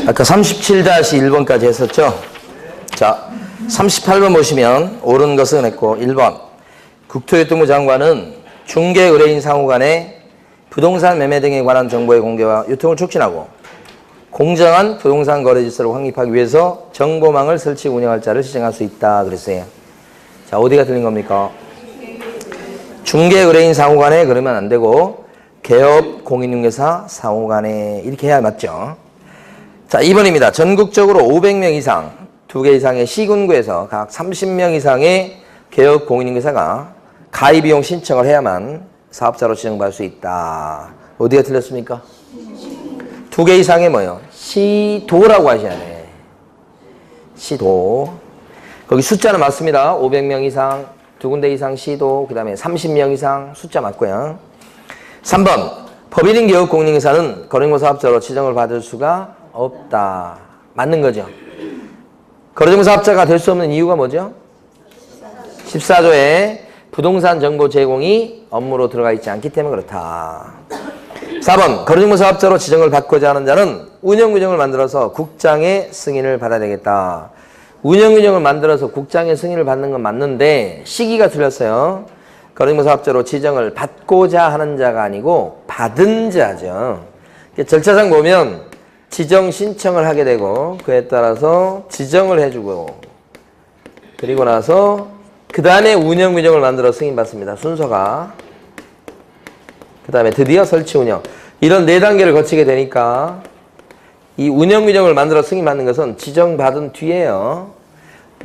아까 37-1번까지 했었죠? 자, 38번 보시면 옳은 것은 했고 1번 국토교통부 장관은 중개 의뢰인 상호 간의 부동산 매매 등에 관한 정보의 공개와 유통을 촉진하고 공정한 부동산 거래 질서를 확립하기 위해서 정보망을 설치 운영할 자를 지정할 수 있다 그랬어요. 자, 어디가 틀린 겁니까? 중개 의뢰인 상호 간에 그러면 안 되고 개업 공인중개사 상호 간에 이렇게 해야 맞죠? 자, 2번입니다. 전국적으로 500명 이상, 2개 이상의 시군구에서 각 30명 이상의 개업 공인중개사가 가입비용 신청을 해야만 사업자로 지정받을 수 있다. 어디가 틀렸습니까? 2개 이상의 뭐요? 시도라고 하셔야 돼. 시도. 거기 숫자는 맞습니다. 500명 이상, 2군데 이상 시도, 그 다음에 30명 이상 숫자 맞고요. 3번. 법인인 개업 공인중개사는 거래정보 사업자로 지정을 받을 수가 없다. 맞는 거죠. 거래정보 사업자가 될 수 없는 이유가 뭐죠? 14조에 부동산 정보 제공이 업무로 들어가 있지 않기 때문에 그렇다. 4번. 거래정보 사업자로 지정을 받고자 하는 자는 운영규정을 만들어서 국장의 승인을 받아야 되겠다. 운영규정을 만들어서 국장의 승인을 받는 건 맞는데 시기가 틀렸어요. 거래정보 사업자로 지정을 받고자 하는 자가 아니고 받은 자죠. 절차상 보면 지정 신청을 하게 되고 그에 따라서 지정을 해주고 그리고 나서 그 다음에 운영규정을 만들어 승인받습니다. 순서가. 그 다음에 드디어 설치 운영. 이런 4단계를 거치게 되니까 이 운영규정을 만들어 승인받는 것은 지정받은 뒤에요.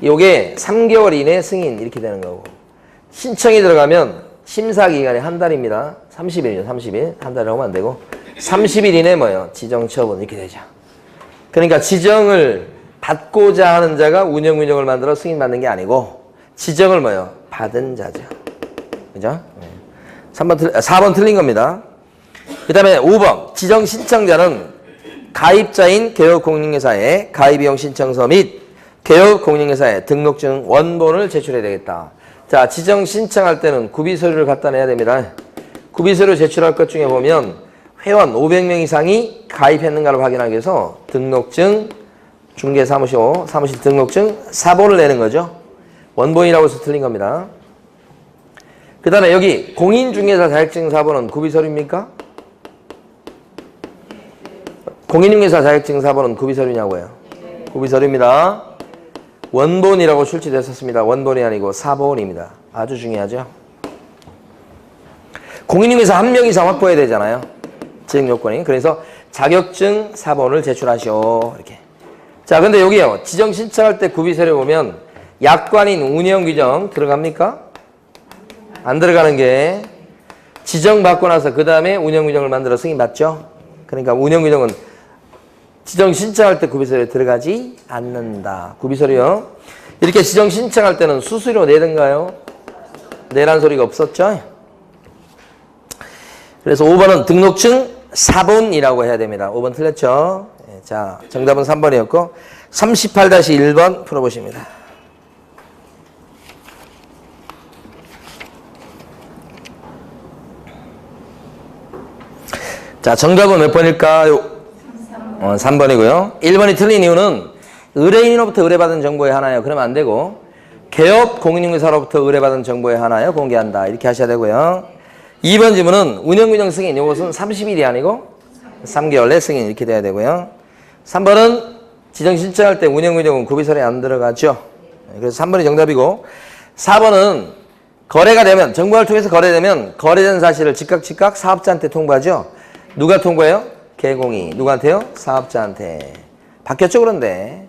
요게 3개월 이내 승인 이렇게 되는 거고 신청이 들어가면 심사기간이 한 달입니다. 30일이죠. 30일. 한 달이라고 하면 안 되고 30일 이내 뭐예요? 지정 처분 이렇게 되죠. 그러니까 지정을 받고자 하는 자가 운영규정을 만들어 승인받는 게 아니고 지정을 뭐예요? 받은 자죠. 그죠? 4번 틀린 겁니다. 그 다음에 5번. 지정 신청자는 가입자인 개업공인중개사의 가입비용 신청서 및 개업공인중개사의 등록증 원본을 제출해야 되겠다. 자, 지정 신청할 때는 구비서류를 갖다 내야 됩니다. 구비서류 제출할 것 중에 보면 회원 500명 이상이 가입했는가를 확인하기 위해서 등록증, 중개사무실 등록증 사본을 내는 거죠. 원본이라고 해서 틀린 겁니다. 그 다음에 여기 공인중개사 자격증 사본은 구비서류입니까? 공인중개사 자격증 사본은 구비서류냐고요? 구비서류입니다. 원본이라고 출제됐었습니다. 원본이 아니고 사본입니다. 아주 중요하죠. 공인중개사 1명 이상 확보해야 되잖아요. 지정 요건이. 그래서 자격증 사본을 제출하시오. 이렇게. 자, 근데 여기요. 지정 신청할 때 구비서류 보면 약관인 운영규정 들어갑니까? 안 들어가는 게 지정받고 나서 그 다음에 운영규정을 만들어 승인받죠. 그러니까 운영규정은 지정 신청할 때 구비서류에 들어가지 않는다. 구비서류요. 이렇게 지정 신청할 때는 수수료 내던가요? 내란 소리가 없었죠. 그래서 5번은 등록증 사본이라고 해야 됩니다. 5번 틀렸죠. 자, 정답은 3번이었고 38-1번 풀어보십니다. 자, 정답은 몇 번일까요? 3번이고요. 1번이 틀린 이유는 의뢰인으로부터 의뢰받은 정보에 하나요. 그러면 안 되고 개업 공인중개사로부터 의뢰받은 정보에 하나요. 공개한다. 이렇게 하셔야 되고요. 2번 질문은 운영규정 승인. 이것은 30일이 아니고 3개월 내 승인 이렇게 돼야 되고요. 3번은 지정 신청할 때 운영규정은 구비서류에 안 들어가죠. 그래서 3번이 정답이고 4번은 거래가 되면 정보를 통해서 거래되면 거래된 사실을 즉각 사업자한테 통보하죠. 누가 통보해요? 개공이. 누구한테요? 사업자한테. 바뀌었죠, 그런데.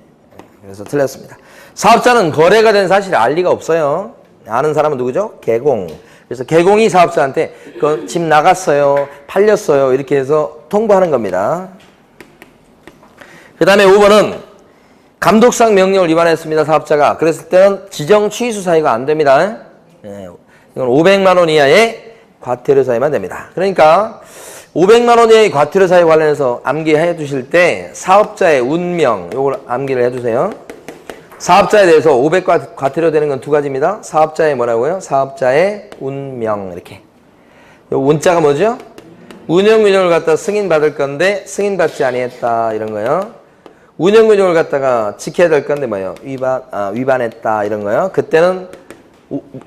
그래서 틀렸습니다. 사업자는 거래가 된 사실을 알 리가 없어요. 아는 사람은 누구죠? 개공. 그래서 개공이 사업자한테 그 집 나갔어요, 팔렸어요 이렇게 해서 통보하는 겁니다. 그 다음에 5번은 감독상 명령을 위반했습니다. 사업자가. 그랬을 때는 지정 취소 사유가 안 됩니다. 이건 500만 원 이하의 과태료 사유만 됩니다. 그러니까 500만 원 이하의 과태료 사유 관련해서 암기해 두실 때 사업자의 운명 요걸 암기를 해두세요. 사업자에 대해서 500 과태료 되는 건 2가지입니다. 사업자의 뭐라고요? 사업자의 운명 이렇게. 요 운자가 뭐죠? 운영규정을 갖다 승인받을 건데 승인받지 아니했다 이런 거요. 운영근영을 갖다가 지켜야 될 건데 뭐예요? 위반했다 이런 거요. 그때는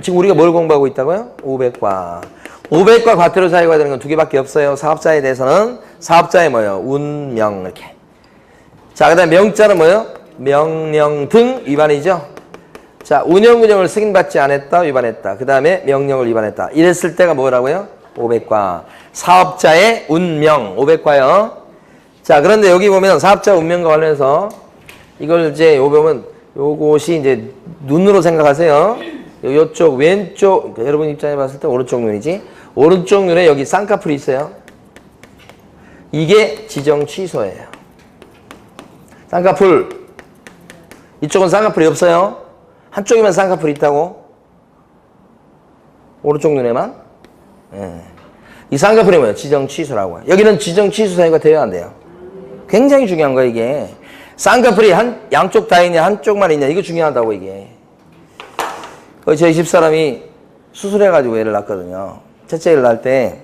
지금 우리가 뭘 공부하고 있다고요? 500과. 500과 과태료 사유가 되는 건 두 개밖에 없어요. 사업자에 대해서는 사업자의 뭐예요? 운명 이렇게. 자, 그 다음에 명자는 뭐예요? 명령 등 위반이죠. 자, 운영근영을 승인받지 않았다, 위반했다. 그 다음에 명령을 위반했다. 이랬을 때가 뭐라고요? 500과. 사업자의 운명 500과요. 자, 그런데 여기 보면 사업자 운명과 관련해서 이걸 이제 여기 보면 요것이 이제 눈으로 생각하세요. 요쪽 왼쪽 여러분 입장에 봤을 때 오른쪽 눈이지. 오른쪽 눈에 여기 쌍꺼풀이 있어요. 이게 지정 취소예요. 쌍꺼풀 이쪽은 쌍꺼풀이 없어요. 한쪽에만 쌍꺼풀이 있다고. 오른쪽 눈에만. 예. 이 쌍꺼풀이 뭐예요? 지정 취소라고. 여기는 지정 취소 사유가 돼야 안 돼요. 굉장히 중요한 거야 이게. 쌍꺼풀이 양쪽 다 있냐 한쪽만 있냐 이거 중요하다고 이게. 저희 집사람이 수술해가지고 애를 낳았거든요. 첫째 애를 낳을 때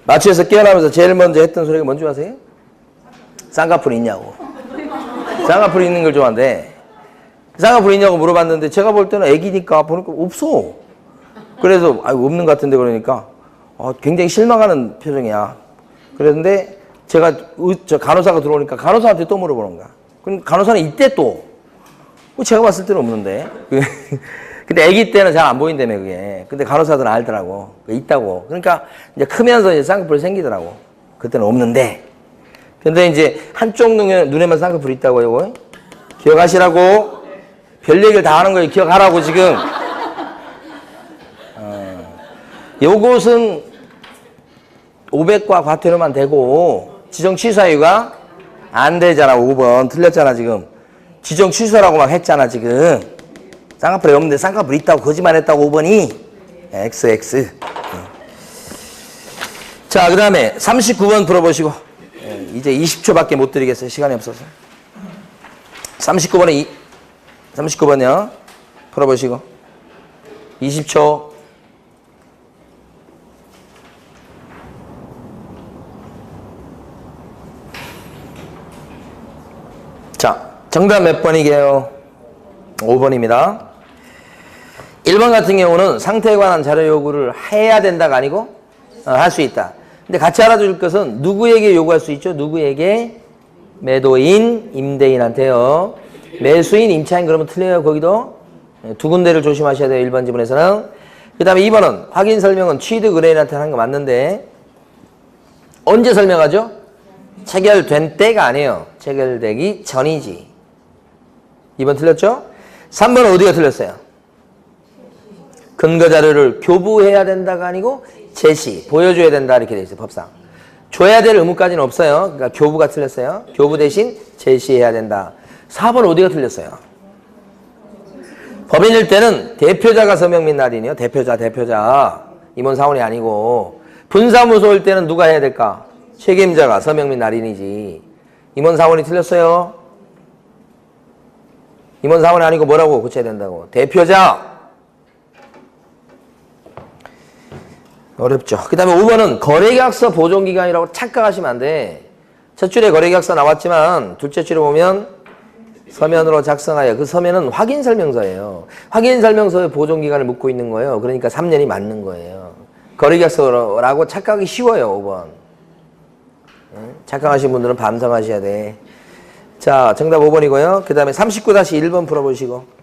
마취해서 깨어나면서 제일 먼저 했던 소리가 뭔지 아세요? 쌍꺼풀이 있냐고. 쌍꺼풀이 있는 걸 좋아한대. 쌍꺼풀이 있냐고 물어봤는데 제가 볼 때는 애기니까 보니까 없어. 그래서 없는 것 같은데 그러니까 굉장히 실망하는 표정이야. 그랬는데 제가 저 간호사가 들어오니까 간호사한테 또 물어보는 거야. 그럼 간호사는 이때 또 제가 봤을 때는 없는데. 근데 아기 때는 잘 안 보인다며 그게. 근데 간호사들은 알더라고. 있다고. 그러니까 이제 크면서 이제 쌍꺼풀이 생기더라고. 그때는 없는데. 근데 이제 한쪽 눈에만 쌍꺼풀이 있다고 이거 기억하시라고. 별 얘기를 다 하는 거예요. 기억하라고 지금. 요것은 500과 과태료만 되고 지정 취소사유가 안 되잖아. 5번 틀렸잖아 지금. 지정 취소라고 막 했잖아 지금. 쌍꺼풀이 없는데 쌍꺼풀이 있다고 거짓말했다고 5번이 XX. 자, 그 다음에 39번 풀어보시고. 이제 20초밖에 못 드리겠어요. 시간이 없어서. 39번이요. 풀어보시고. 20초. 자, 정답 몇 번이게요? 5번입니다. 1번 같은 경우는 상태에 관한 자료 요구를 해야 된다가 아니고 할 수 있다. 근데 같이 알아줄 것은 누구에게 요구할 수 있죠? 누구에게? 매도인, 임대인한테요. 매수인, 임차인 그러면 틀려요. 거기도 두 군데를 조심하셔야 돼요. 1번 지문에서는. 그 다음에 2번은 확인 설명은 취득 의뢰인한테 하는 거 맞는데 언제 설명하죠? 체결된 때가 아니에요. 체결되기 전이지. 2번 틀렸죠? 3번은 어디가 틀렸어요? 근거자료를 교부해야 된다가 아니고 제시, 보여줘야 된다 이렇게 돼 있어요. 법상. 줘야 될 의무까지는 없어요. 그러니까 교부가 틀렸어요. 교부 대신 제시해야 된다. 4번 어디가 틀렸어요? 법인일 때는 대표자가 서명 및 날인이요. 대표자. 임원 사원이 아니고. 분사무소일 때는 누가 해야 될까? 책임자가 서명 및 날인이지. 임원 사원이 틀렸어요. 임원 사원이 아니고 뭐라고 고쳐야 된다고? 대표자. 어렵죠. 그 다음에 5번은 거래계약서 보존기간이라고 착각하시면 안 돼. 첫 줄에 거래계약서 나왔지만 둘째 줄에 보면 서면으로 작성하여 그 서면은 확인설명서예요. 확인설명서의 보존기간을 묻고 있는 거예요. 그러니까 3년이 맞는 거예요. 거래계약서라고 착각하기 쉬워요. 5번. 착각하신 분들은 반성하셔야 돼. 자, 정답 5번이고요. 그 다음에 39-1번 풀어보시고.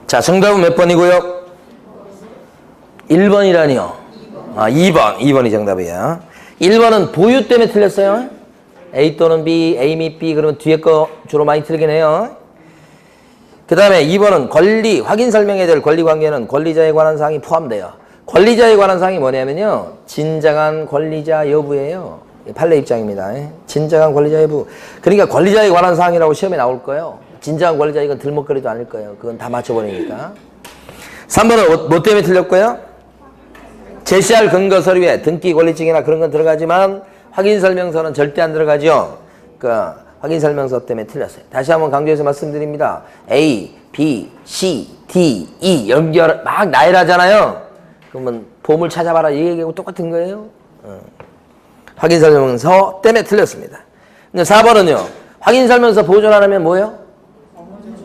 자, 정답은 몇 번이고요? 1번이라니요. 2번이 정답이에요. 1번은 보유 때문에 틀렸어요. A 또는 B, A 및 B 그러면 뒤에 거 주로 많이 틀리긴 해요. 그 다음에 2번은 권리, 확인 설명해야 될 권리 관계는 권리자에 관한 사항이 포함돼요. 권리자에 관한 사항이 뭐냐면요. 진정한 권리자 여부예요. 판례 입장입니다. 진정한 권리자 여부. 그러니까 권리자에 관한 사항이라고 시험에 나올 거예요. 진정한 권리자 이건 들먹거리도 아닐 거예요. 그건 다 맞춰버리니까. 3번은 뭐 때문에 틀렸고요? 제시할 근거 서류에 등기 권리증이나 그런 건 들어가지만 확인설명서는 절대 안 들어가죠. 그 확인설명서 때문에 틀렸어요. 다시 한번 강조해서 말씀드립니다. A, B, C, D, E 연결 막 나열하잖아요. 그러면 보물 찾아봐라 이 얘기하고 똑같은 거예요. 확인설명서 때문에 틀렸습니다. 근데 4번은요. 확인설명서 보존 안 하면 뭐예요?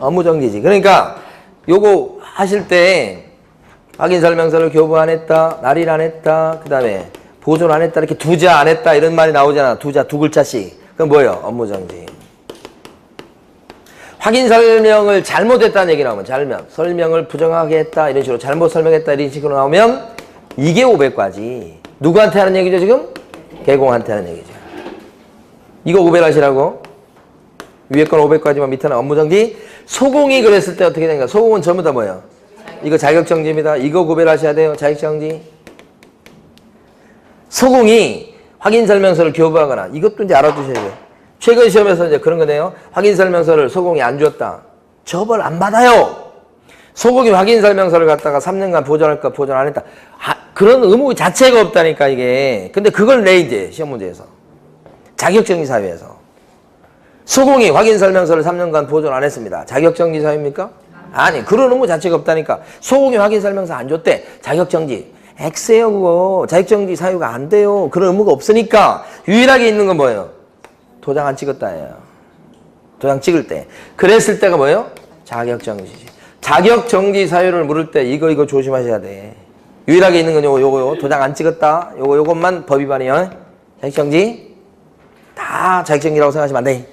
업무정지지. 그러니까 요거 하실 때 확인설명서를 교부 안 했다, 날일 안 했다, 그 다음에 보존 안 했다 이렇게 두자 안 했다 이런 말이 나오잖아. 두자 두 글자씩. 그럼 뭐예요? 업무정지. 확인설명을 잘못했다는 얘기 나오면 설명을 부정하게 했다 이런 식으로 잘못 설명했다 이런 식으로 나오면 이게 500과지. 누구한테 하는 얘기죠 지금? 개공한테 하는 얘기죠. 이거 500 하시라고. 위에 건 500까지만 밑에는 업무정지. 소공이 그랬을 때 어떻게 되는가? 소공은 전부 다 뭐예요? 이거 자격정지입니다. 이거 500 하셔야 돼요. 자격정지. 소공이 확인설명서를 교부하거나 이것도 이제 알아두셔야 돼요. 최근 시험에서 이제 그런 거네요. 확인설명서를 소공이 안 줬다. 처벌 안 받아요. 소공이 확인설명서를 갖다가 3년간 보존할까 보존 안 했다. 그런 의무 자체가 없다니까 이게. 근데 그걸 내 이제 시험 문제에서. 자격정지 사유에서. 소공이 확인설명서를 3년간 보존 안 했습니다. 자격정지 사유입니까? 아니 그런 의무 자체가 없다니까. 소공이 확인설명서 안 줬대. 자격정지. X예요 그거. 자격정지 사유가 안 돼요. 그런 의무가 없으니까 유일하게 있는 건 뭐예요? 도장 안 찍었다예요. 도장 찍을 때. 그랬을 때가 뭐예요? 자격정지지. 자격정지 사유를 물을 때 이거 조심하셔야 돼. 유일하게 있는 건 요거 도장 안 찍었다. 요것만 법 위반이요. 자격정지. 다 자격정지라고 생각하시면 안 돼.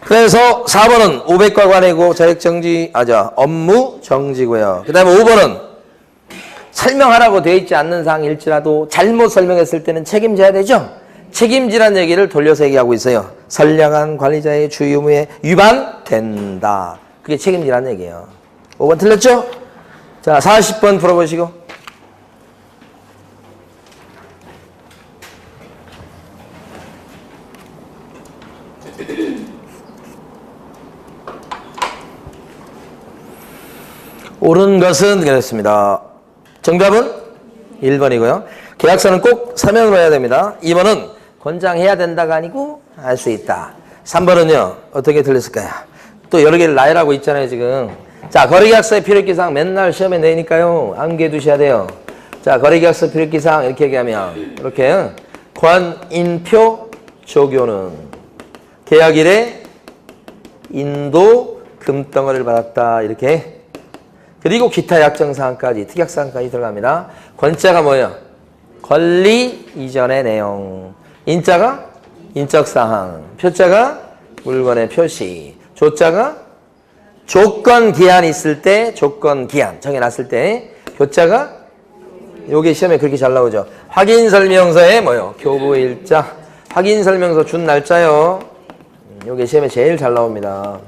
그래서 4번은 500과 관해고 자격정지, 업무정지고요. 그 다음에 5번은 설명하라고 되어 있지 않는 사항일지라도 잘못 설명했을 때는 책임져야 되죠. 책임지란 얘기를 돌려서 얘기하고 있어요. 선량한 관리자의 주의 의무에 위반된다. 그게 책임지란 얘기예요. 5번 틀렸죠? 자, 40번 풀어보시고. 옳은 것은 그렇습니다. 정답은 1번이고요. 계약서는 꼭 서명으로 해야 됩니다. 2번은 권장해야 된다가 아니고 할 수 있다. 3번은요. 어떻게 틀렸을까요? 또 여러 개를 나열하고 있잖아요 지금. 자, 거래계약서의 필요기사항 맨날 시험에 내니까요. 암기해 두셔야 돼요. 자, 거래계약서 필요기사항 이렇게 얘기하면 이렇게 권인표 조교는 계약일에 인도 금덩어리를 받았다. 이렇게. 그리고 기타 약정사항까지 특약사항까지 들어갑니다. 권자가 뭐예요? 권리 이전의 내용. 인자가 인적사항. 표자가 물건의 표시. 조자가 조건기한이 있을 때 조건기한 정해놨을 때. 교자가 요게 시험에 그렇게 잘 나오죠. 확인설명서에 뭐요? 교부일자. 확인설명서 준 날짜요. 요게 시험에 제일 잘 나옵니다.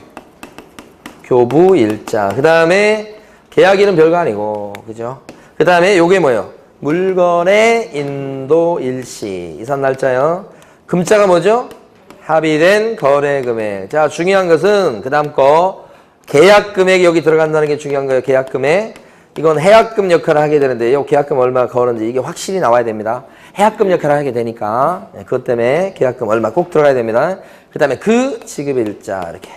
교부일자. 그 다음에 계약일은 별거 아니고, 그죠? 그 다음에 요게 뭐예요? 물건의 인도일시. 이산 날짜요. 금자가 뭐죠? 합의된 거래금액. 자, 중요한 것은 그 다음 거 계약금액이 여기 들어간다는 게 중요한 거예요. 계약금액. 이건 해약금 역할을 하게 되는데 요 계약금 얼마 거는지 이게 확실히 나와야 됩니다. 해약금 역할을 하게 되니까 그것 때문에 계약금 얼마 꼭 들어가야 됩니다. 그 다음에 그 지급일자 이렇게.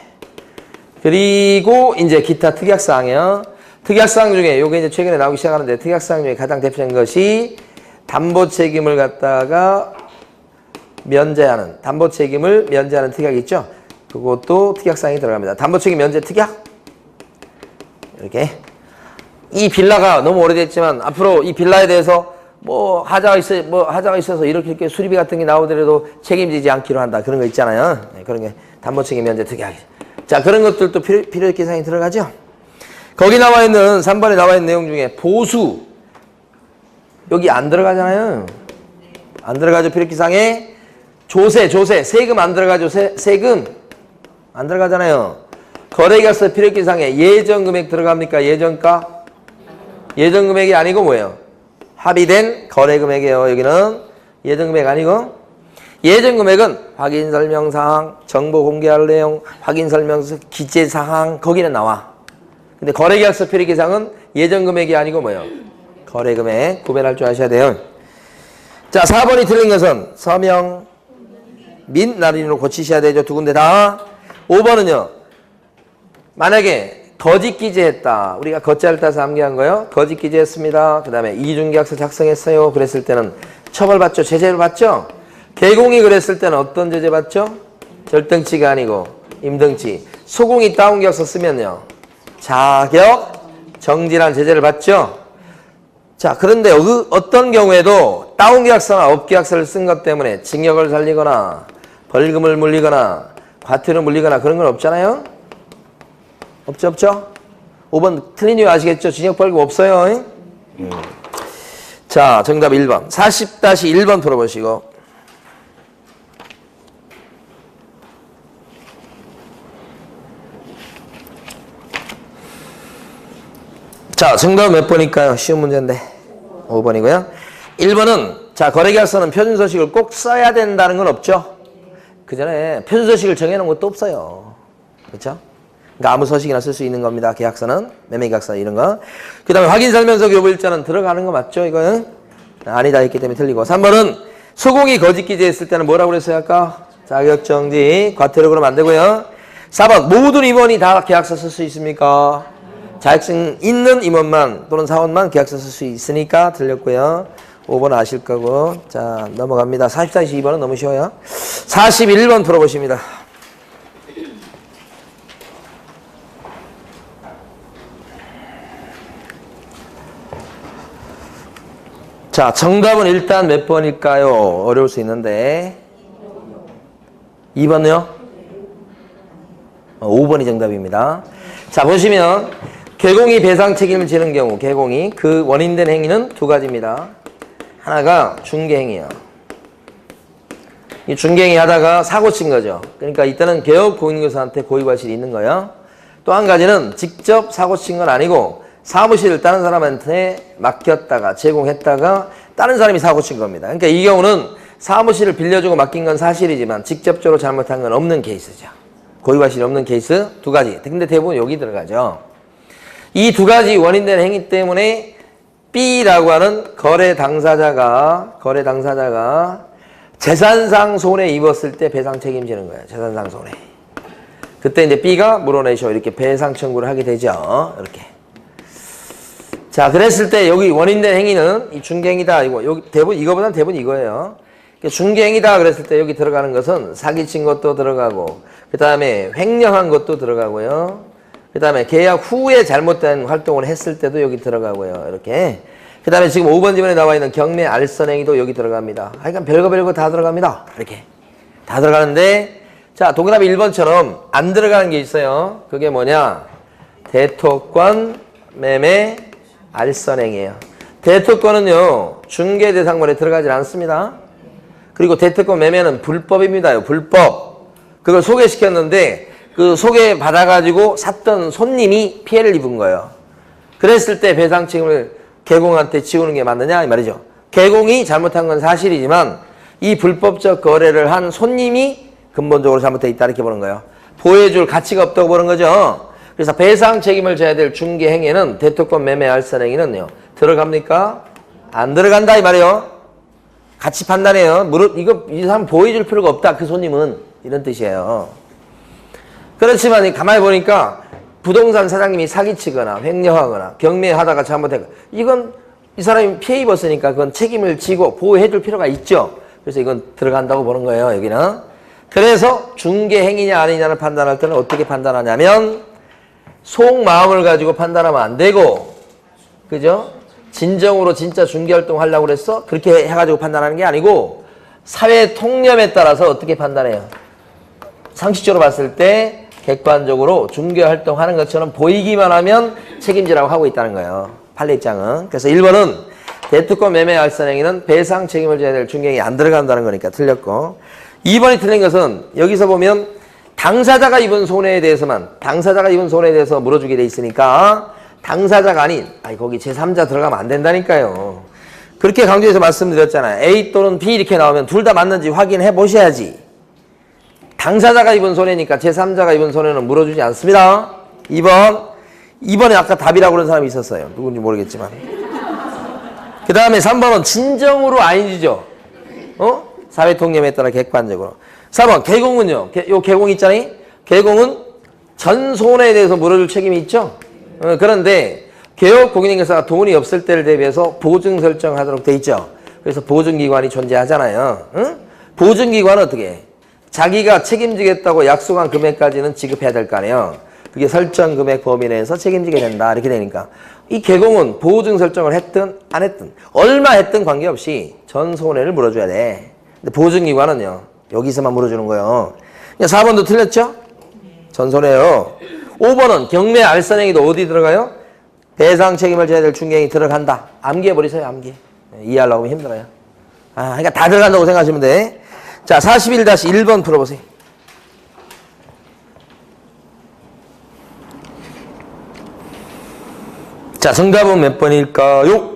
그리고 이제 기타 특약사항이요. 특약사항 중에 요게 이제 최근에 나오기 시작하는데 특약사항 중에 가장 대표적인 것이 담보 책임을 갖다가 면제하는 담보 책임을 면제하는 특약이 있죠. 그것도 특약사항이 들어갑니다. 담보 책임 면제 특약 이렇게. 이 빌라가 너무 오래됐지만 앞으로 이 빌라에 대해서 하자가 있어서 이렇게 수리비 같은 게 나오더라도 책임지지 않기로 한다. 그런 거 있잖아요. 네, 그런 게 담보 책임 면제 특약. 자, 그런 것들도 필요 기사항이 들어가죠. 거기 나와 있는 3번에 나와 있는 내용 중에 보수 여기 안 들어가잖아요. 안 들어가죠. 필요기사항에 조세 세금 안 들어가죠. 세금 안 들어가잖아요. 거래계약서 필요기사항에 예정금액 들어갑니까? 예정가? 예정금액이 아니고 뭐예요? 합의된 거래금액이에요. 여기는 예정금액 아니고 예정금액은 확인설명사항, 정보 공개할 내용, 확인설명서 기재사항 거기는 나와. 근데 거래계약서 필요기사항은 예정금액이 아니고 뭐예요? 거래금액 구별할 줄 아셔야 돼요. 자, 4번이 틀린 것은 서명 및 날인으로 고치셔야 되죠. 두 군데 다. 5번은요. 만약에 거짓 기재했다. 우리가 거자를 따서 암기한 거요. 거짓 기재했습니다. 그 다음에 이중계약서 작성했어요. 그랬을 때는 처벌받죠. 제재를 받죠. 개공이 그랬을 때는 어떤 제재 받죠? 절등치가 아니고 임등치. 소공이 다운계약서 쓰면요. 자격 정지란 제재를 받죠. 자, 그런데 어떤 경우에도 다운계약서나 업계약서를 쓴 것 때문에 징역을 살리거나 벌금을 물리거나 과태료 물리거나 그런 건 없잖아요. 없죠? 5번 틀린 이유 아시겠죠? 징역 벌금 없어요. 자, 정답 1번. 40-1번 풀어보시고. 자, 정답 몇 번일까요? 쉬운 문제인데. 5번이고요. 1번은, 자, 거래계약서는 표준서식을 꼭 써야 된다는 건 없죠? 그 전에 표준서식을 정해놓은 것도 없어요. 그렇죠? 그러니까 아무 서식이나 쓸 수 있는 겁니다. 계약서는, 매매계약서 이런 거. 그 다음에 확인설명서 교부일자는 들어가는 거 맞죠? 이거는? 아니다 했기 때문에 틀리고. 3번은 소공이 거짓 기재했을 때는 뭐라고 그랬어요 아까? 자격정지, 과태료 그러면 안 되고요. 4번 모든 임원이 다 계약서 쓸 수 있습니까? 자격증 있는 임원만 또는 사원만 계약서 쓸 수 있으니까 틀렸고요. 5번 아실 거고. 자, 넘어갑니다. 44-2번은 너무 쉬워요. 41번 풀어보십니다. 자, 정답은 일단 몇 번일까요? 어려울 수 있는데. 2번요? 5번이 정답입니다. 자, 보시면 개공이 배상 책임을 지는 경우, 개공이 그 원인된 행위는 두 가지입니다. 하나가 중개행위예요. 이 중개행위 하다가 사고 친 거죠. 그러니까 이때는 개업 공인교사한테 고의과실이 있는 거예요. 또 한 가지는 직접 사고 친 건 아니고 사무실을 다른 사람한테 맡겼다가 제공했다가 다른 사람이 사고 친 겁니다. 그러니까 이 경우는 사무실을 빌려주고 맡긴 건 사실이지만 직접적으로 잘못한 건 없는 케이스죠. 고의과실이 없는 케이스 두 가지. 근데 대부분 여기 들어가죠. 이 두 가지 원인된 행위 때문에 B라고 하는 거래 당사자가 재산상 손해 입었을 때 배상 책임지는 거예요. 재산상 손해. 그때 이제 B가 물어내셔 이렇게 배상 청구를 하게 되죠. 이렇게. 자, 그랬을 때 여기 원인된 행위는 이 중개행위다. 여기 대부분 이거보다는 대부분 이거예요. 중개행위다 그랬을 때 여기 들어가는 것은 사기친 것도 들어가고, 그 다음에 횡령한 것도 들어가고요. 그 다음에 계약 후에 잘못된 활동을 했을 때도 여기 들어가고요. 이렇게. 그 다음에 지금 5번 지문에 나와 있는 경매 알선행위도 여기 들어갑니다. 하여간 별거 다 들어갑니다. 이렇게. 다 들어가는데, 자, 동그라미 1번처럼 안 들어가는 게 있어요. 그게 뭐냐? 대토권 매매 알선행위예요. 대토권은요, 중개 대상물에 들어가지 않습니다. 그리고 대토권 매매는 불법입니다. 불법. 그걸 소개시켰는데 그 소개받아가지고 샀던 손님이 피해를 입은 거예요. 그랬을 때 배상 책임을 개공한테 지우는 게 맞느냐 이 말이죠. 개공이 잘못한 건 사실이지만 이 불법적 거래를 한 손님이 근본적으로 잘못돼 있다 이렇게 보는 거예요. 보호해줄 가치가 없다고 보는 거죠. 그래서 배상 책임을 져야 될 중개 행위는 대토권 매매 알선 행위는요. 들어갑니까? 안 들어간다 이 말이에요. 같이 판단해요. 이 사람 보호해줄 필요가 없다. 그 손님은 이런 뜻이에요. 그렇지만 가만히 보니까 부동산 사장님이 사기치거나 횡령하거나 경매하다가 잘못했거나 이건 이 사람이 피해 입었으니까 그건 책임을 지고 보호해줄 필요가 있죠. 그래서 이건 들어간다고 보는 거예요. 여기는. 그래서 중개 행위냐 아니냐를 판단할 때는 어떻게 판단하냐면 속마음을 가지고 판단하면 안 되고, 그죠? 진정으로 진짜 중개활동 하려고 그랬어? 그렇게 해가지고 판단하는 게 아니고 사회 통념에 따라서 어떻게 판단해요? 상식적으로 봤을 때 객관적으로 중개활동 하는 것처럼 보이기만 하면 책임지라고 하고 있다는 거예요. 판례 입장은. 그래서 1번은 대토권 매매 알선행위는 배상 책임을 져야 될 중개행위 안 들어간다는 거니까 틀렸고, 2번이 틀린 것은 여기서 보면 당사자가 입은 손해에 대해서 물어주게 돼 있으니까 당사자가 아닌 거기 제3자 들어가면 안 된다니까요. 그렇게 강조해서 말씀드렸잖아요. A 또는 B 이렇게 나오면 둘 다 맞는지 확인해 보셔야지. 당사자가 입은 손해니까 제3자가 입은 손해는 물어주지 않습니다. 2번에 아까 답이라고 그런 사람이 있었어요. 누군지 모르겠지만. 그 다음에 3번은 진정으로 아니죠. 사회통념에 따라 객관적으로. 4번 개공은요. 요 개공 있잖아요. 개공은 전손해에 대해서 물어줄 책임이 있죠. 그런데 개업공인인계사가 돈이 없을 때를 대비해서 보증 설정하도록 돼 있죠. 그래서 보증기관이 존재하잖아요. 응? 보증기관은 어떻게 해? 자기가 책임지겠다고 약속한 금액까지는 지급해야 될 거 아니에요. 그게 설정 금액 범위 내에서 책임지게 된다. 이렇게 되니까 이 개공은 보증 설정을 했든 안 했든 얼마 했든 관계없이 전손해를 물어줘야 돼. 근데 보증기관은요. 여기서만 물어주는 거예요. 4번도 틀렸죠? 전손해요. 5번은 경매 알선행위도 어디 들어가요? 배상 책임을 져야 될 중개행위 들어간다. 암기해버리세요. 암기. 이해하려고 하면 힘들어요. 그러니까 다 들어간다고 생각하시면 돼. 자, 41-1번 풀어보세요. 자, 정답은 몇 번일까요?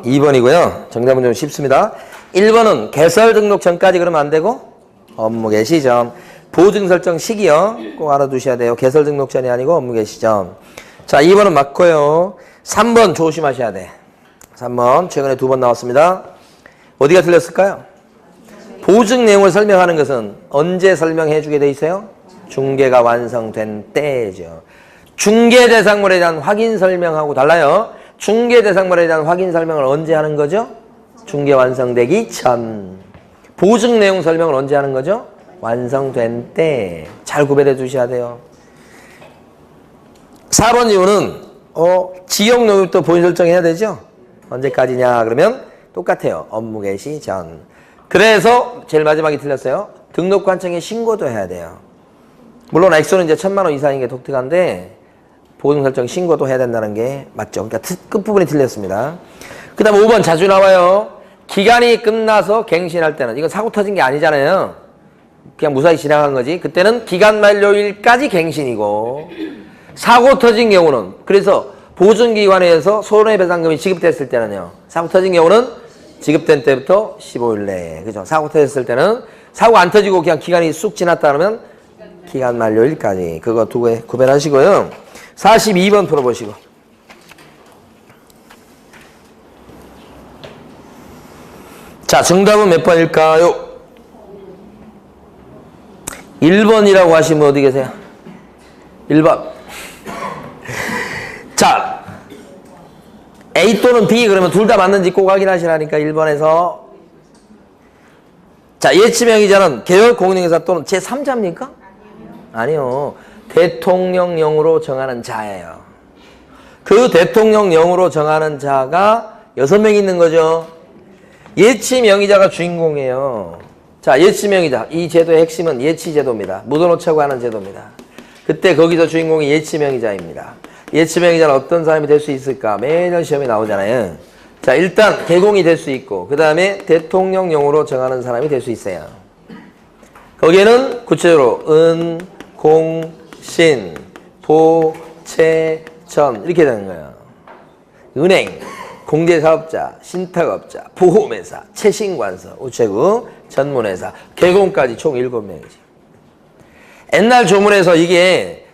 2번이고요. 정답은 좀 쉽습니다. 1번은 개설 등록 전까지 그러면 안 되고 업무 개시 전. 보증 설정 시기요. 꼭 알아두셔야 돼요. 개설 등록 전이 아니고 업무 개시 전. 자, 2번은 맞고요. 3번 조심하셔야 돼. 3번 최근에 2번 나왔습니다. 어디가 틀렸을까요? 보증 내용을 설명하는 것은 언제 설명해 주게 돼 있어요? 중개가 완성된 때죠. 중개 대상물에 대한 확인 설명하고 달라요. 중개 대상물에 대한 확인 설명을 언제 하는 거죠? 중개 완성되기 전. 보증 내용 설명을 언제 하는 거죠? 완성된 때. 잘 구별해 두셔야 돼요. 4번 이유는 지역 용역도 본인 설정해야 되죠? 언제까지냐 그러면 똑같아요. 업무 개시 전. 그래서 제일 마지막에 틀렸어요. 등록관청에 신고도 해야 돼요. 물론 액수는 이제 1,000만 원 이상인 게 독특한데 보증 설정 신고도 해야 된다는 게 맞죠. 그러니까 끝부분이 틀렸습니다. 그 다음 5번 자주 나와요. 기간이 끝나서 갱신할 때는 이건 사고 터진 게 아니잖아요. 그냥 무사히 지나간 거지. 그때는 기간 만료일까지 갱신이고 사고 터진 경우는 그래서 보증기관에서 손해배상금이 지급됐을 때는요. 사고 터진 경우는 지급된 때부터 15일 내에. 그죠? 사고 터졌을 때는 사고 안 터지고 그냥 기간이 쑥 지났다 그러면 기간 만료일까지. 그거 두 개 구별하시고요. 42번 풀어보시고. 자, 정답은 몇 번일까요? 1번이라고 하시면 어디 계세요? 1번. 자, A 또는 B 그러면 둘 다 맞는지 꼭 확인하시라니까 1번에서. 자, 예치명의자는 개별 공인인계사 또는 제3자입니까? 아니요. 대통령령으로 정하는 자예요. 그 대통령령으로 정하는 자가 6명 있는 거죠. 예치명의자가 주인공이에요. 자, 예치명의자. 이 제도의 핵심은 예치제도입니다. 묻어놓자고 하는 제도입니다. 그때 거기서 주인공이 예치명의자입니다. 예치명의자는 어떤 사람이 될 수 있을까? 매년 시험에 나오잖아요. 자, 일단 개공이 될 수 있고 그 다음에 대통령령으로 정하는 사람이 될 수 있어요. 거기에는 구체적으로 은, 공, 신, 보, 채, 전 이렇게 되는 거예요. 은행, 공제사업자, 신탁업자, 보험회사, 채신관서, 우체국, 전문회사, 개공까지 총 7명이지. 옛날 조문에서 이게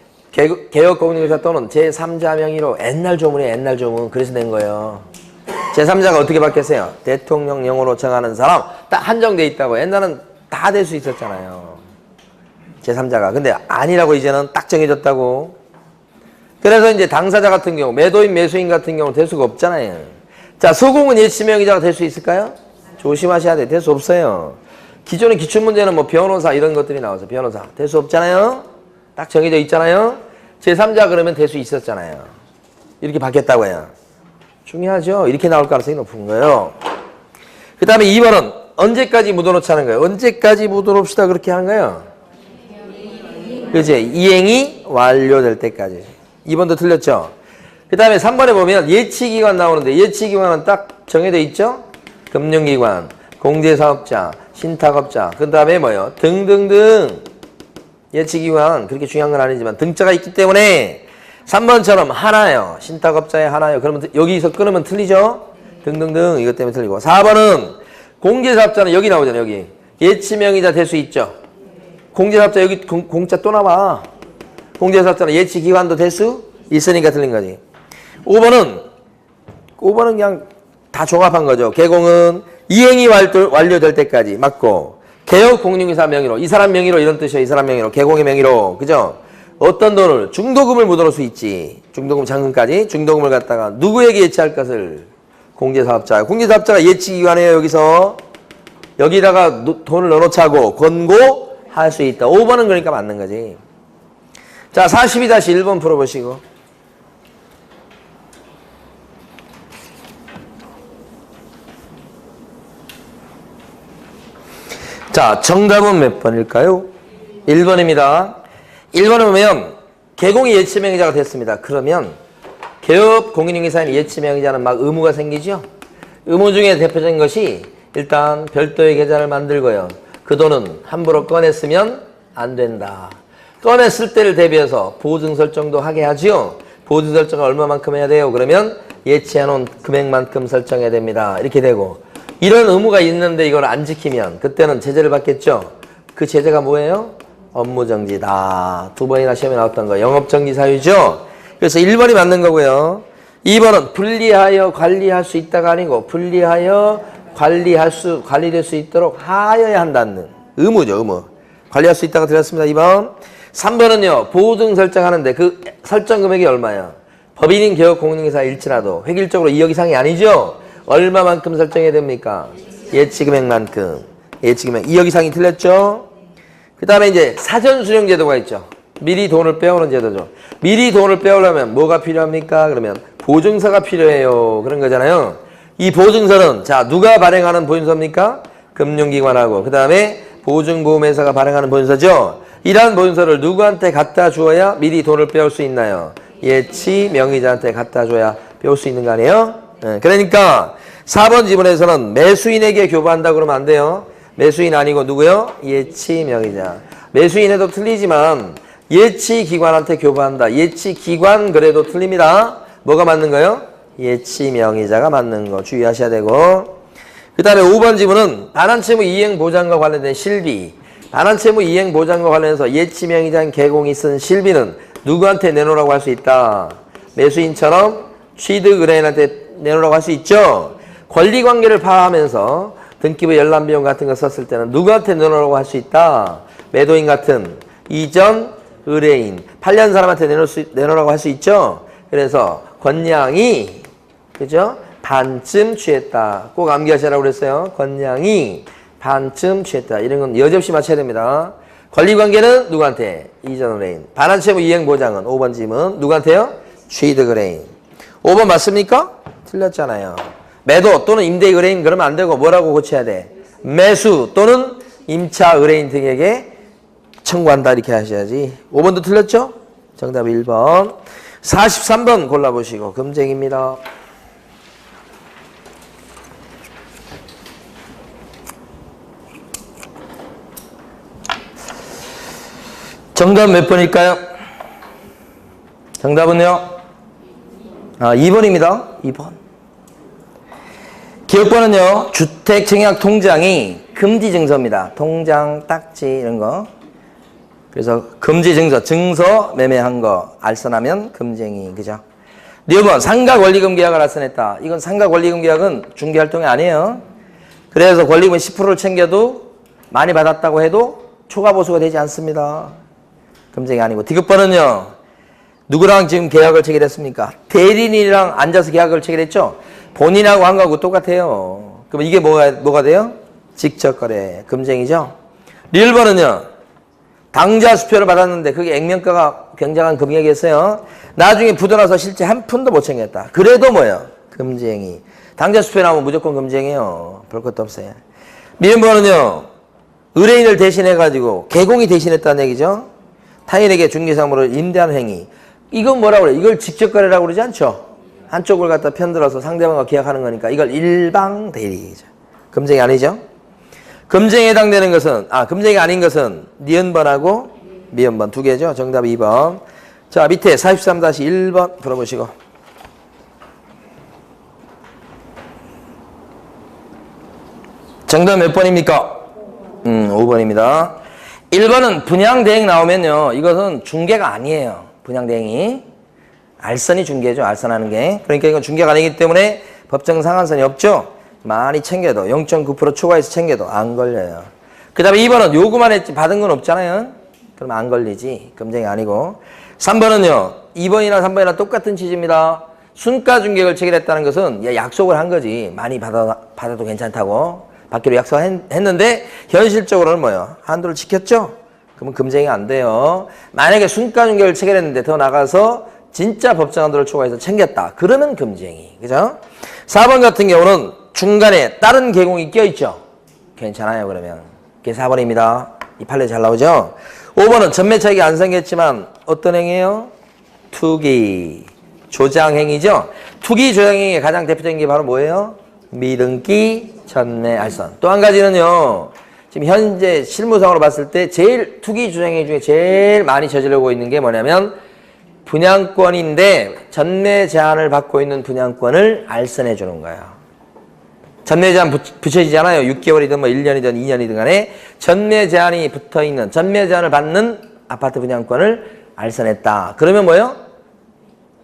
개업공인인계사 또는 제3자 명의로 옛날 조문이에요. 옛날 조문. 그래서 낸 거예요. 제3자가 어떻게 바뀌었어요? 대통령령으로 정하는 사람 딱 한정돼 있다고. 옛날은 다 될 수 있었잖아요. 제3자가. 근데 아니라고 이제는 딱 정해졌다고. 그래서 이제 당사자 같은 경우, 매도인, 매수인 같은 경우 될 수가 없잖아요. 자, 소공은 예치명의자가 될 수 있을까요? 조심하셔야 돼. 될 수 없어요. 기존의 기출문제는 뭐 변호사 이런 것들이 나와서 변호사 될 수 없잖아요. 딱 정해져 있잖아요. 제3자 그러면 될 수 있었잖아요. 이렇게 바뀌었다고 해요. 중요하죠. 이렇게 나올 가능성이 높은 거예요. 그 다음에 2번은 언제까지 묻어놓자는 거예요. 언제까지 묻어놓읍시다 그렇게 하는 거예요. 그렇지. 이행이 완료될 때까지. 2번도 틀렸죠. 그 다음에 3번에 보면 예치기관 나오는데 예치기관은 딱 정해져 있죠. 금융기관, 공제사업자, 신탁업자, 그 다음에 뭐요? 등등등. 예치기관 그렇게 중요한 건 아니지만 등자가 있기 때문에 3번처럼 하나요. 신탁업자에 하나요. 그러면 여기서 끊으면 틀리죠. 등등등 이것 때문에 틀리고. 4번은 공제사업자는 여기 나오잖아요. 여기. 예치명의자 될 수 있죠. 공제사업자 여기 공짜 또 나와. 공제사업자는 예치기관도 될 수 있으니까 틀린 거지. 5번은 그냥 다 종합한 거죠. 개공은 이행이 완료될 때까지 맞고 개업 공인인계사 명의로 이 사람 명의로 이런 뜻이에요. 이 사람 명의로 개공의 명의로 그죠? 어떤 돈을 중도금을 묻어놓을 수 있지. 중도금 잔금까지 중도금을 갖다가 누구에게 예치할 것을 공제사업자. 공제사업자가 예치기관이에요. 여기서 여기다가 돈을 넣어놓자고 권고할 수 있다. 5번은 그러니까 맞는 거지. 자, 42-1번 풀어보시고. 자, 정답은 몇 번일까요? 1번입니다. 1번에 보면 개공이 예치명의자가 됐습니다. 그러면 개업 공인중개사인 예치명의자는 막 의무가 생기죠. 의무 중에 대표적인 것이 일단 별도의 계좌를 만들고요. 그 돈은 함부로 꺼냈으면 안 된다. 꺼냈을 때를 대비해서 보증 설정도 하게 하죠. 보증 설정을 얼마만큼 해야 돼요? 그러면 예치해놓은 금액만큼 설정해야 됩니다. 이렇게 되고 이런 의무가 있는데 이걸 안 지키면 그때는 제재를 받겠죠. 그 제재가 뭐예요? 업무정지다. 두 번이나 시험에 나왔던 거 영업정지 사유죠. 그래서 1번이 맞는 거고요. 2번은 분리하여 관리할 수 있다가 아니고 분리하여 관리될 수 있도록 하여야 한다는 의무죠. 의무. 관리할 수 있다가 드렸습니다. 2번. 3번은요. 보증 설정하는데 그 설정 금액이 얼마예요? 법인인 개업 공인중개사 일지라도 획일적으로 2억 이상이 아니죠. 얼마만큼 설정해야 됩니까? 예치금액만큼. 예치금액 2억 이상이 틀렸죠. 그 다음에 이제 사전수령 제도가 있죠. 미리 돈을 빼오는 제도죠. 미리 돈을 빼오려면 뭐가 필요합니까? 그러면 보증서가 필요해요. 그런 거잖아요. 이 보증서는 자 누가 발행하는 보증서입니까? 금융기관하고 그 다음에 보증보험회사가 발행하는 보증서죠. 이러한 보증서를 누구한테 갖다 주어야 미리 돈을 빼올 수 있나요? 예치 명의자한테 갖다 줘야 빼올 수 있는 거 아니에요? 네, 그러니까 4번 지문에서는 매수인에게 교부한다 그러면 안 돼요. 매수인 아니고 누구요? 예치 명의자. 매수인에도 틀리지만 예치 기관한테 교부한다. 예치 기관 그래도 틀립니다. 뭐가 맞는 거요? 예치 명의자가 맞는 거 주의하셔야 되고. 그 다음에 5번 지문은 반환채무 이행 보장과 관련된 실비. 반환채무 이행 보장과 관련해서 예치 명의자인 개공이 쓴 실비는 누구한테 내놓으라고 할 수 있다. 매수인처럼 취득 의뢰인한테 내놓으라고 할 수 있죠. 권리관계를 파악하면서 등기부 열람비용 같은 거 썼을 때는 누구한테 내놓으라고 할 수 있다. 매도인 같은 이전 의뢰인 8년 사람한테 내놓으라고 할 수 있죠. 그래서 권량이 그죠? 반쯤 취했다. 꼭 암기하시라고 그랬어요. 권량이 반쯤 취했다. 이런 건 여지없이 맞춰야 됩니다. 권리관계는 누구한테? 이전 의뢰인. 반환채무 이행보장은 5번 지문 누구한테요? 취득 의뢰인. 5번 맞습니까? 틀렸잖아요. 매도 또는 임대 의뢰인 그러면 안 되고 뭐라고 고쳐야 돼? 매수 또는 임차 의뢰인 등에게 청구한다 이렇게 하셔야지. 5번도 틀렸죠? 정답 1번. 43번 골라보시고 금쟁입니다. 정답 몇 번일까요? 정답은요? 2번입니다. 2번. 기억번은요. 주택청약통장이 금지증서입니다. 통장, 딱지 이런 거. 그래서 금지증서, 증서 매매한 거 알선하면 금쟁이. 그죠? 2번 상가권리금 계약을 알선했다. 이건 상가권리금 계약은 중개활동이 아니에요. 그래서 권리금 10%를 챙겨도 많이 받았다고 해도 초과보수가 되지 않습니다. 금쟁이 아니고. 디귿번은요. 누구랑 지금 계약을 체결했습니까? 대리인이랑 앉아서 계약을 체결했죠? 본인하고 한 거하고 똑같아요. 그럼 이게 뭐가 돼요? 직접거래. 금쟁이죠? 1번은요. 당좌 수표를 받았는데 그게 액면가가 굉장한 금액이었어요. 나중에 부도나서 실제 한 푼도 못 챙겼다. 그래도 뭐예요? 금쟁이. 당좌 수표 나오면 무조건 금쟁이에요. 볼 것도 없어요. 미음번은요. 의뢰인을 대신해가지고 개공이 대신했다는 얘기죠? 타인에게 중개사무를 임대하는 행위. 이건 뭐라고 그래? 이걸 직접거래라고 그러지 않죠? 한쪽을 갖다 편들어서 상대방과 계약하는 거니까 이걸 일방 대리죠. 금쟁이 아니죠? 금쟁이에 해당되는 것은 금쟁이가 아닌 것은 니은번하고 미음번 두 개죠. 정답 2번. 자, 밑에 43-1번 들어보시고. 정답 몇 번입니까? 5번입니다. 1번은 분양대행 나오면요. 이것은 중개가 아니에요. 분양대행이. 알선이 중개죠. 알선하는 게. 그러니까 이건 중개가 아니기 때문에 법정 상한선이 없죠. 많이 챙겨도 0.9% 초과해서 챙겨도 안 걸려요. 그 다음에 2번은 요구만 했지 받은 건 없잖아요. 그러면 안 걸리지. 금쟁이 아니고. 3번은요. 2번이나 3번이나 똑같은 취지입니다. 순가 중개를 체결했다는 것은 약속을 한 거지. 많이 받아도 괜찮다고. 받기로 약속했는데 현실적으로는 뭐예요? 한도를 지켰죠? 그러면 금쟁이 안 돼요. 만약에 순가 중개를 체결했는데 더 나가서 진짜 법정 한도를 초과해서 챙겼다. 그러면 금쟁이. 그죠? 4번 같은 경우는 중간에 다른 계공이 껴있죠? 괜찮아요, 그러면. 그게 4번입니다. 이 판례 잘 나오죠? 5번은 전매 차익이 안 생겼지만 어떤 행위예요? 투기. 조장행위죠? 투기 조장행위의 가장 대표적인 게 바로 뭐예요? 미등기, 전매, 알선. 또 한 가지는요. 지금 현재 실무상으로 봤을 때 제일 투기 조장행위 중에 제일 많이 저지르고 있는 게 뭐냐면 분양권인데 전매 제한을 받고 있는 분양권을 알선해 주는 거예요. 전매 제한 붙여지잖아요. 6개월이든 뭐 1년이든 2년이든 간에 전매 제한이 붙어 있는 전매 제한을 받는 아파트 분양권을 알선했다. 그러면 뭐예요?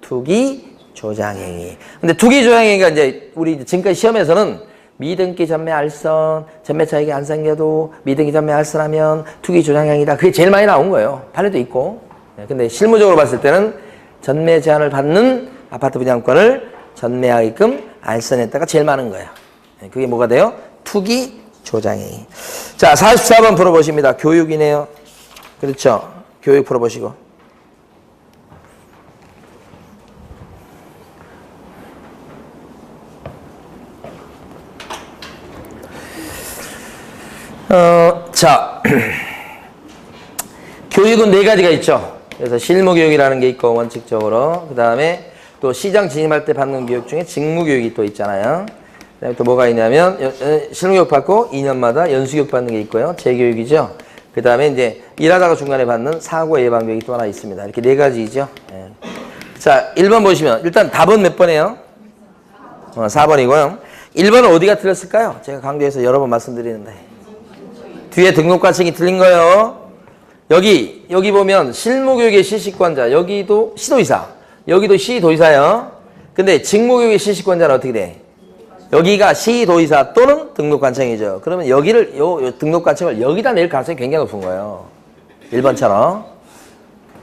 투기 조장행위. 근데 투기 조장행위가 이제 우리 지금까지 시험에서는 미등기 전매 알선, 전매 차익이 안 생겨도 미등기 전매 알선하면 투기 조장행위다. 그게 제일 많이 나온 거예요. 판례도 있고. 근데 실무적으로 봤을 때는 전매 제한을 받는 아파트 분양권을 전매하게끔 알선했다가 제일 많은 거예요. 그게 뭐가 돼요? 투기 조장행위. 자, 44번 풀어보십니다. 교육이네요. 그렇죠? 교육 풀어보시고. 자, 교육은 4가지가 있죠. 그래서 실무교육이라는 게 있고, 원칙적으로. 그 다음에 또 시장 진입할 때 받는 교육 중에 직무교육이 또 있잖아요. 그 다음에 또 뭐가 있냐면, 실무교육 받고 2년마다 연수교육 받는 게 있고요. 재교육이죠. 그 다음에 이제 일하다가 중간에 받는 사고 예방교육이 또 하나 있습니다. 이렇게 4가지죠. 예. 자, 1번 보시면, 일단 답은 몇 번이에요? 4번이고요. 1번은 어디가 틀렸을까요? 제가 강조해서 여러 번 말씀드리는데. 뒤에 등록관청이 틀린 거예요. 여기 보면 실무교육의 실시권자, 여기도 시도의사, 여기도 시도의사요. 근데 직무교육의 실시권자는 어떻게 돼? 여기가 시도의사 또는 등록관청이죠. 그러면 여기를, 요 등록관청을 여기다 낼 가능성이 굉장히 높은 거예요. 1번처럼.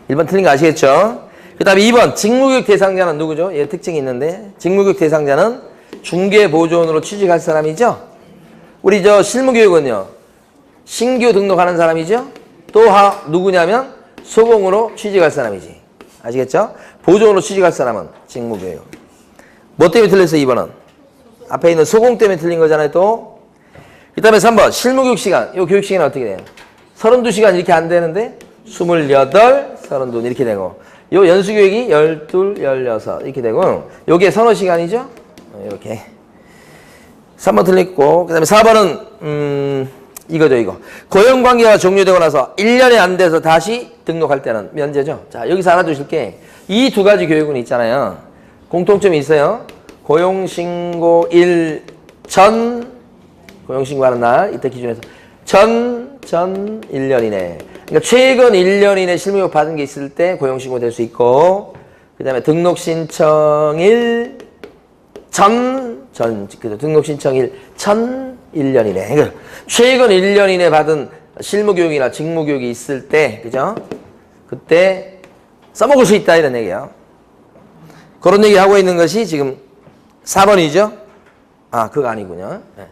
1번 틀린 거 아시겠죠? 그 다음에 2번, 직무교육 대상자는 누구죠? 얘 특징이 있는데, 직무교육 대상자는 중개보조원으로 취직할 사람이죠? 우리 실무교육은요, 신규 등록하는 사람이죠? 또 누구냐면 소공으로 취직할 사람이지. 아시겠죠? 보조원으로 취직할 사람은 직무교육. 뭐 때문에 틀렸어요, 2번은? 앞에 있는 소공 때문에 틀린 거잖아요, 또. 그 다음에 3번, 실무교육 시간. 이 교육 시간은 어떻게 돼요? 32시간 이렇게 안 되는데 28, 32 이렇게 되고, 요 연수교육이 12, 16 이렇게 되고, 요게 선호 시간이죠? 이렇게. 3번 틀렸고, 그 다음에 4번은 이거죠, 이거. 고용관계가 종료되고 나서 1년이 안 돼서 다시 등록할 때는 면제죠. 자, 여기서 알아두실 게 이 2가지 교육은 있잖아요. 공통점이 있어요. 고용신고일 전, 고용신고하는 날, 이때 기준에서 전 1년 이내. 그러니까 최근 1년 이내 실무교육 받은 게 있을 때 고용신고 될 수 있고, 그 다음에 등록신청일 등록신청일 전 1년 이내. 그러니까 최근 1년 이내 받은 실무교육이나 직무교육이 있을 때, 그죠? 그때 써먹을 수 있다, 이런 얘기예요. 그런 얘기 하고 있는 것이 지금 4번이죠? 아, 그거 아니군요. 네.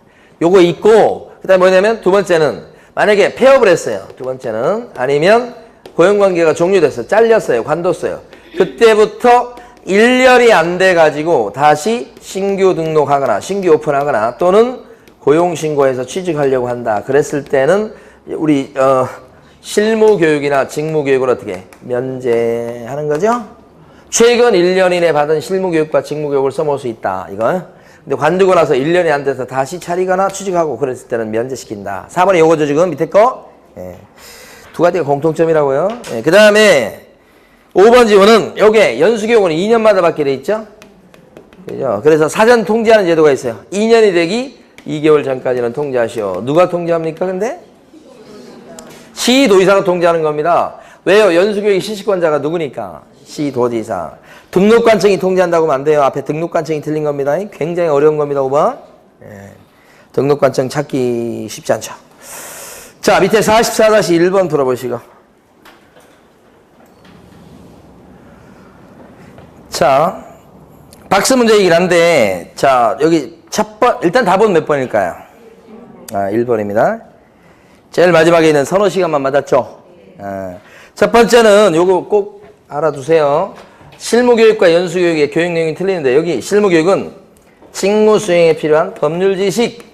요거 있고, 그 다음에 뭐냐면 두 번째는 만약에 폐업을 했어요. 두 번째는 아니면 고용관계가 종료됐어요. 잘렸어요. 관뒀어요. 그때부터 1년이 안 돼가지고 다시 신규 등록하거나 신규 오픈하거나 또는 고용신고해서 취직하려고 한다. 그랬을 때는 우리 실무교육이나 직무교육을 어떻게 면제하는 거죠? 최근 1년 이내 받은 실무교육과 직무교육을 써먹을 수 있다. 이거. 근데 관두고 나서 1년이 안 돼서 다시 차리거나 취직하고 그랬을 때는 면제시킨다. 4번에 요거죠, 지금 밑에 거. 예. 2가지가 공통점이라고요. 예. 그 다음에 5번 지원은 요게 연수교육은 2년마다 받게 돼 있죠? 그죠? 그래서 사전 통지하는 제도가 있어요. 2년이 되기 2개월 전까지는 통지하시오. 누가 통지합니까, 근데? 시도지사가 통지하는 겁니다. 왜요? 연수교육 실시권자가 누구니까? 시도지사. 등록관청이 통지한다고 하면 안 돼요. 앞에 등록관청이 틀린 겁니다. 굉장히 어려운 겁니다, 5번. 예. 등록관청 찾기 쉽지 않죠. 자, 밑에 44-1번 풀어보시고. 자, 박스 문제이긴 한데, 자, 여기 일단 답은 몇 번일까요? 1번입니다. 제일 마지막에 있는 선호 시간만 맞았죠? 첫 번째는 요거 꼭 알아두세요. 실무교육과 연수교육의 교육 내용이 틀리는데, 여기 실무교육은 직무 수행에 필요한 법률 지식,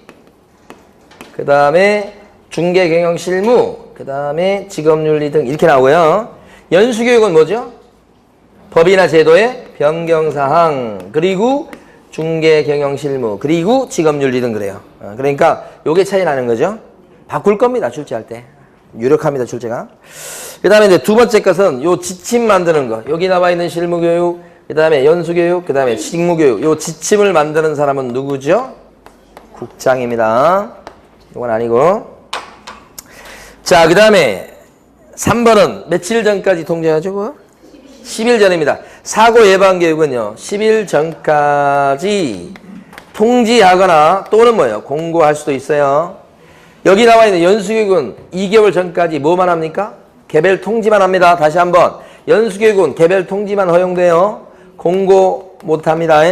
그 다음에 중개 경영 실무, 그 다음에 직업윤리 등 이렇게 나오고요. 연수교육은 뭐죠? 법이나 제도의 변경사항, 그리고 중개 경영 실무, 그리고 직업윤리 등 그래요. 그러니까 요게 차이 나는 거죠. 바꿀 겁니다, 출제할 때. 유력합니다, 출제가. 그 다음에 이제 두 번째 것은 요 지침 만드는 거. 여기 나와 있는 실무교육, 그 다음에 연수교육, 그 다음에 직무교육. 요 지침을 만드는 사람은 누구죠? 국장입니다. 이건 아니고. 자, 그 다음에 3번은 며칠 전까지 통제하죠? 그거? 10일 전입니다. 사고 예방 교육은요, 10일 전까지 통지하거나 또는 뭐예요? 공고할 수도 있어요. 여기 나와 있는 연수교육은 2개월 전까지 뭐만 합니까? 개별 통지만 합니다. 다시 한번. 연수교육은 개별 통지만 허용돼요. 공고 못 합니다.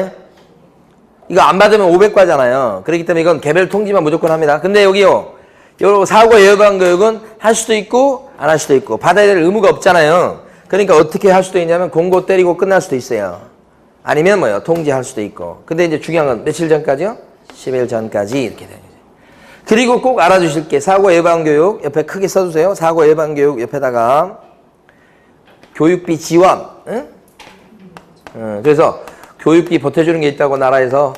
이거 안 받으면 500과잖아요. 그렇기 때문에 이건 개별 통지만 무조건 합니다. 근데 여기요, 요 사고 예방 교육은 할 수도 있고 안 할 수도 있고 받아야 될 의무가 없잖아요. 그러니까 어떻게 할 수도 있냐면 공고 때리고 끝날 수도 있어요. 아니면 뭐요? 통지할 수도 있고. 근데 이제 중요한 건 며칠 전까지요? 10일 전까지 이렇게 되는 거죠. 그리고 꼭 알아주실 게 사고 예방 교육 옆에 크게 써주세요. 사고 예방 교육 옆에다가 교육비 지원. 응? 그래서 교육비 보태주는 게 있다고 나라에서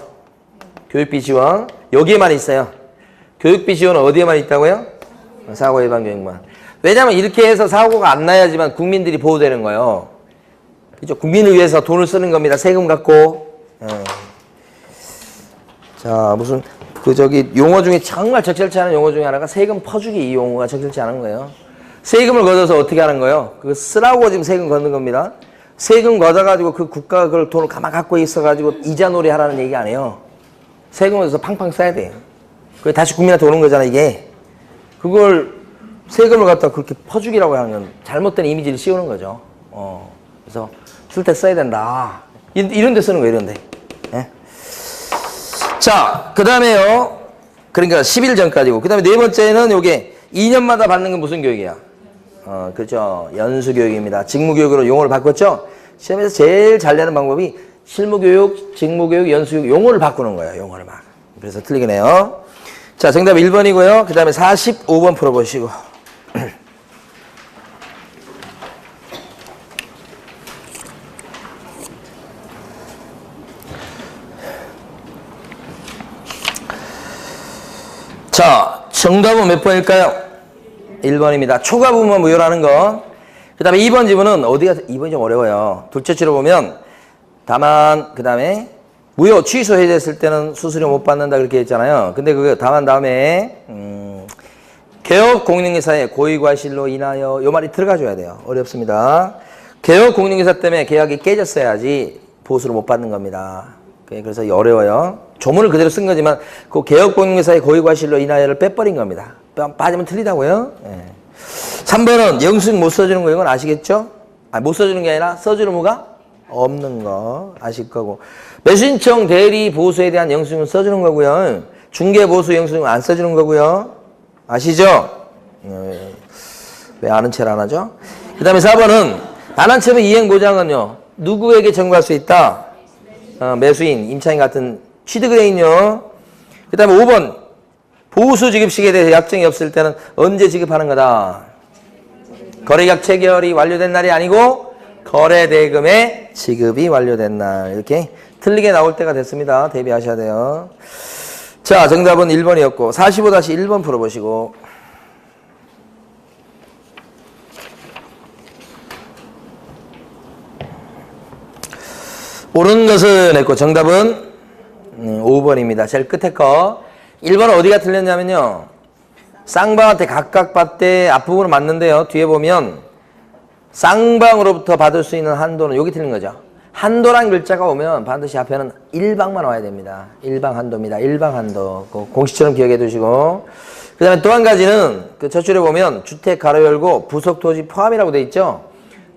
교육비 지원 여기에만 있어요. 교육비 지원은 어디에만 있다고요? 사고 예방 교육만. 왜냐면 이렇게 해서 사고가 안 나야지만 국민들이 보호되는 거예요. 그죠? 국민을 위해서 돈을 쓰는 겁니다. 세금 갖고. 자, 무슨 용어 중에 정말 적절치 않은 용어 중에 하나가 세금 퍼주기, 이 용어가 적절치 않은 거예요. 세금을 걷어서 어떻게 하는 거예요? 그거 쓰라고 지금 세금 걷는 겁니다. 세금 걷어가지고 그 국가가 그걸 돈을 가만 갖고 있어가지고 이자 놀이 하라는 얘기 아니에요. 세금을 걷어서 팡팡 써야 돼요. 그게 다시 국민한테 오는 거잖아, 이게. 그걸 세금을 갖다 그렇게 퍼주기라고 하면 잘못된 이미지를 씌우는 거죠. 그래서 쓸 때 써야 된다. 이런 데 쓰는 거예요, 이런 데. 예? 자, 그 다음에요. 그러니까 10일 전까지고. 그 다음에 네 번째는 요게 2년마다 받는 건 무슨 교육이야? 그렇죠. 연수교육입니다. 직무교육으로 용어를 바꿨죠? 시험에서 제일 잘 내는 방법이 실무교육, 직무교육, 연수교육 용어를 바꾸는 거예요. 용어를 막. 그래서 틀리긴 해요. 자, 정답 1번이고요. 그 다음에 45번 풀어보시고. 자, 정답은 몇 번일까요? 1번입니다. 초과 부분만 무효라는 거. 그 다음에 2번 지문은 2번이 좀 어려워요. 둘째 줄을 보면 다만, 그 다음에 무효 취소 해제했을 때는 수수료 못 받는다 그렇게 했잖아요. 근데 그거 다만 다음에 개업 공인중개사의 고의과실로 인하여 요 말이 들어가줘야 돼요. 어렵습니다. 개업 공인중개사 때문에 계약이 깨졌어야지 보수를 못 받는 겁니다. 그래서 어려워요. 조문을 그대로 쓴 거지만 그 개업 공인중개사의 고의과실로 인하여를 빼버린 겁니다. 빠지면 틀리다고요. 네. 3번은 영수증 못 써주는 거 이건 아시겠죠? 못 써주는 게 아니라 써주는 뭐가 없는 거 아실 거고, 매수신청 대리 보수에 대한 영수증은 써주는 거고요. 중개 보수 영수증은 안 써주는 거고요. 아시죠? 왜 아는 체를 안 하죠? 그 다음에 4번은 반환채무 이행 보장은요, 누구에게 청구할 수 있다? 매수인, 임차인 같은 취득을 해 있죠. 그 다음에 5번 보수 지급 시기에 대해서 약정이 없을 때는 언제 지급하는 거다? 거래계약 체결이 완료된 날이 아니고 거래대금의 지급이 완료된 날. 이렇게 틀리게 나올 때가 됐습니다. 대비하셔야 돼요. 자, 정답은 1번이었고 45-1번 풀어보시고. 옳은 것은 했고 정답은 5번입니다. 제일 끝에 거. 1번은 어디가 틀렸냐면요, 쌍방한테 각각 받되 앞부분을 맞는데요, 뒤에 보면 쌍방으로부터 받을 수 있는 한도는 여기 틀린 거죠. 한도란 글자가 오면 반드시 앞에는 일방만 와야 됩니다. 일방 한도입니다. 일방 한도. 공식처럼 기억해 두시고. 그 다음에 또 한 가지는 그 첫 줄에 보면 주택 가로 열고 부속 토지 포함이라고 돼 있죠.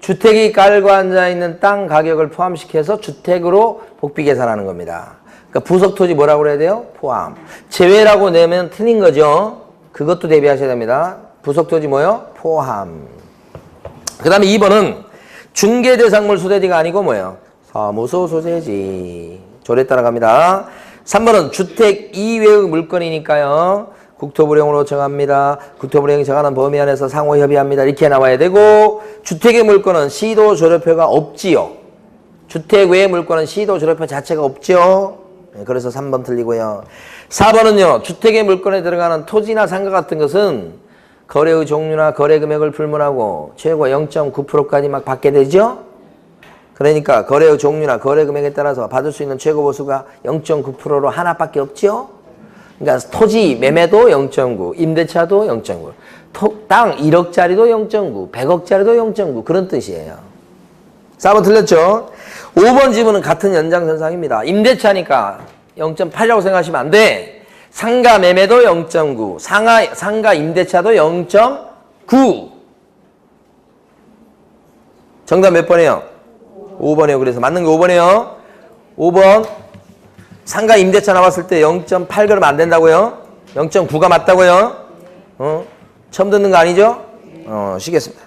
주택이 깔고 앉아있는 땅 가격을 포함시켜서 주택으로 복비 계산하는 겁니다. 그러니까 부속토지 뭐라고 그래야 돼요? 포함. 제외라고 내면 틀린 거죠. 그것도 대비하셔야 됩니다. 부속토지 뭐요? 포함. 그 다음에 2번은 중개대상물 소재지가 아니고 뭐예요? 사무소 소재지. 조례 따라갑니다. 3번은 주택 이외의 물건이니까요. 국토부령으로 정합니다. 국토부령이 정하는 범위 안에서 상호 협의합니다. 이렇게 나와야 되고 주택의 물건은 시도 조례표가 없지요. 주택 외의 물건은 시도 조례표 자체가 없죠. 그래서 3번 틀리고요. 4번은요. 주택의 물건에 들어가는 토지나 상가 같은 것은 거래의 종류나 거래 금액을 불문하고 최고 0.9%까지 막 받게 되죠. 그러니까 거래의 종류나 거래 금액에 따라서 받을 수 있는 최고 보수가 0.9%로 하나밖에 없죠. 그러니까 토지 매매도 0.9, 임대차도 0.9, 땅 1억짜리도 0.9, 100억짜리도 0.9 그런 뜻이에요. 4번 틀렸죠? 5번 지문은 같은 연장선상입니다. 임대차니까 0.8이라고 생각하시면 안 돼. 상가 매매도 0.9, 상가 임대차도 0.9. 정답 몇 번이에요? 5번이에요. 그래서 맞는 게 5번이에요. 5번 상가 임대차 나왔을 때 0.8 그러면 안 된다고요? 0.9가 맞다고요? 처음 듣는 거 아니죠? 쉬겠습니다.